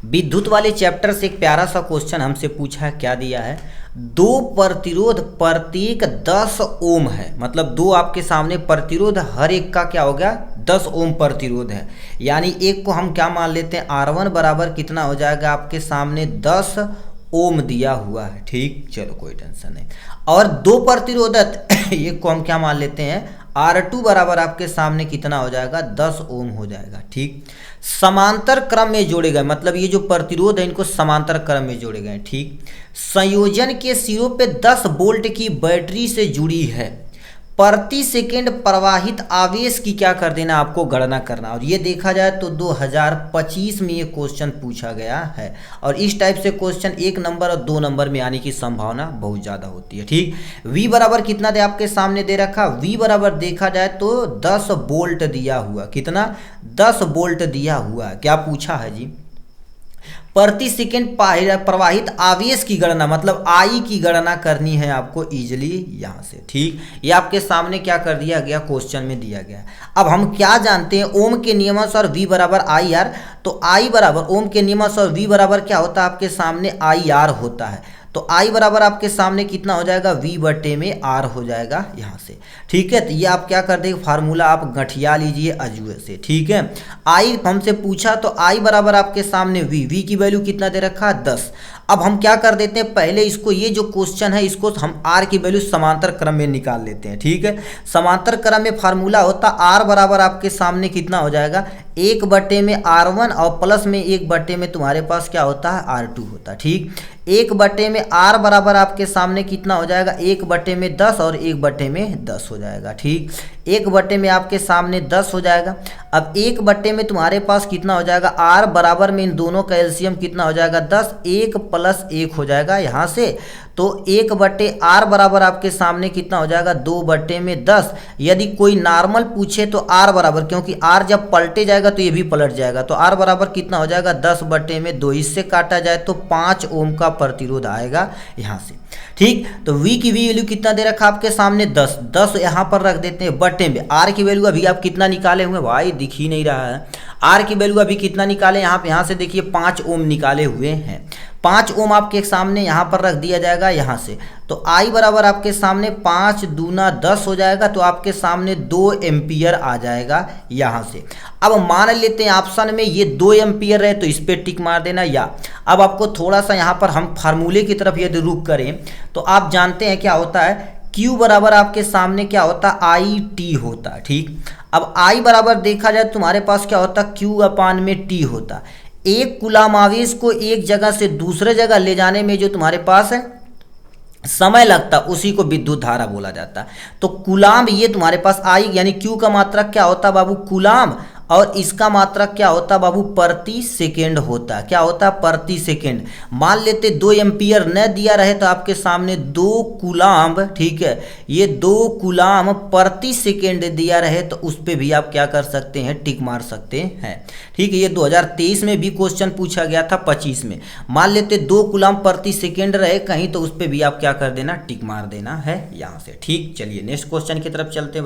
विद्युत वाले चैप्टर से एक प्यारा सा क्वेश्चन हमसे पूछा है, क्या दिया है, दो प्रतिरोध प्रत्येक 10 ओम है, मतलब दो आपके सामने प्रतिरोध, हर एक का क्या हो गया 10 ओम प्रतिरोध है। यानी एक को हम क्या मान लेते हैं, R1 बराबर कितना हो जाएगा आपके सामने 10 ओम दिया हुआ है। ठीक, चलो कोई टेंशन नहीं। और दो प्रतिरोधक एक को हम क्या मान लेते हैं, R2 बराबर आपके सामने कितना हो जाएगा 10 ओम हो जाएगा। ठीक, समांतर क्रम में जोड़े गए, मतलब ये जो प्रतिरोध है इनको समांतर क्रम में जोड़े गए। ठीक, संयोजन के सिरों पे 10 वोल्ट की बैटरी से जुड़ी है, प्रति सेकंड प्रवाहित आवेश की क्या कर देना, आपको गणना करना। और ये देखा जाए तो 2025 में ये क्वेश्चन पूछा गया है, और इस टाइप से क्वेश्चन 1 नंबर और 2 नंबर में आने की संभावना बहुत ज़्यादा होती है। ठीक, V बराबर कितना दे आपके सामने दे रखा, V बराबर देखा जाए तो 10 वोल्ट दिया हुआ, कितना 10 वोल्ट दिया हुआ। क्या पूछा है जी, प्रति सेकंड प्रवाहित आवेश की गणना, मतलब आई की गणना करनी है आपको इजीली यहाँ से। ठीक, ये आपके सामने क्या कर दिया गया, क्वेश्चन में दिया गया। अब हम क्या जानते हैं, ओम के नियमस और V बराबर आई आर, तो आई बराबर ओम के नियमस और V बराबर क्या होता है आपके सामने आई आर होता है। तो आई बराबर आपके सामने कितना हो जाएगा, V बटे में R हो जाएगा यहाँ से। ठीक है, तो ये आप क्या कर देंगे, फार्मूला आप गठिया लीजिए अजुए से। ठीक है, आई हमसे पूछा तो आई बराबर आपके सामने V की वैल्यू कितना दे रखा है 10। अब हम क्या कर देते हैं, पहले इसको, ये जो क्वेश्चन है इसको हम R की वैल्यू समांतर क्रम में निकाल लेते हैं। ठीक है, समांतर क्रम में फार्मूला होता R बराबर आपके सामने कितना हो जाएगा, 1 बटे में R1 और प्लस में 1 बटे में तुम्हारे पास क्या होता है R2 होता है। ठीक, 1 बटे में R बराबर आपके सामने कितना हो जाएगा, 1 बटे में 10 और 1 बटे में 10 हो जाएगा। ठीक, 1 बटे में आपके सामने 10 हो जाएगा। अब 1 बटे में तुम्हारे पास कितना हो जाएगा, R बराबर में इन दोनों का एलसीएम कितना हो जाएगा 10, 1 प्लस 1 हो जाएगा यहाँ से। तो 1 बटे R बराबर आपके सामने कितना हो जाएगा 2 बटे में 10। यदि कोई नॉर्मल पूछे तो R बराबर, क्योंकि R जब पलटे जाएगा तो ये भी पलट जाएगा, तो R बराबर कितना हो जाएगा 10 बटे में 2, इससे काटा जाए तो 5 ओम का प्रतिरोध आएगा यहाँ से। ठीक, तो V की वैल्यू कितना दे रखा आपके सामने 10, 10 यहाँ पर रख देते हैं बटे में। R की वैल्यू अभी आप कितना निकाले हुए भाई, दिख ही नहीं रहा है। R की वैल्यू अभी कितना निकाले, यहाँ से देखिए 5 ओम निकाले हुए हैं। 5 ओम आपके सामने यहाँ पर रख दिया जाएगा यहाँ से। तो I बराबर आपके सामने 5 दूना 10 हो जाएगा, तो आपके सामने 2 एम्पियर आ जाएगा यहाँ से। अब मान लेते हैं ऑप्शन में ये 2 एम्पियर है, तो इस पर टिक मार देना या। अब आपको थोड़ा सा यहाँ पर हम फार्मूले की तरफ यदि रुक करें तो आप जानते हैं क्या होता है, Q बराबर आपके सामने क्या होता है आई टी होता है। ठीक, अब I बराबर देखा जाए तुम्हारे पास क्या होता है, Q अपान में T होता है। एक कूलाम आवेश को एक जगह से दूसरे जगह ले जाने में जो तुम्हारे पास है समय लगता, उसी को विद्युत धारा बोला जाता है। तो कूलाम ये तुम्हारे पास आई, यानी Q का मात्रक क्या होता है बाबू कूलाम, और इसका मात्रक क्या होता है बाबू प्रति सेकेंड होता है। क्या होता है, प्रति सेकेंड। मान लेते 2 एम्पियर न दिया रहे तो आपके सामने 2 कूलाम, ठीक है, ये 2 कूलाम प्रति सेकेंड दिया रहे तो उस पर भी आप क्या कर सकते हैं, टिक मार सकते हैं। ठीक है, ये 2023 में भी क्वेश्चन पूछा गया था 25 में। मान लेते 2 कूलाम प्रति सेकेंड रहे कहीं, तो उस पर भी आप क्या कर देना, टिक मार देना है यहाँ से। ठीक, चलिए नेक्स्ट क्वेश्चन की तरफ चलते हैं।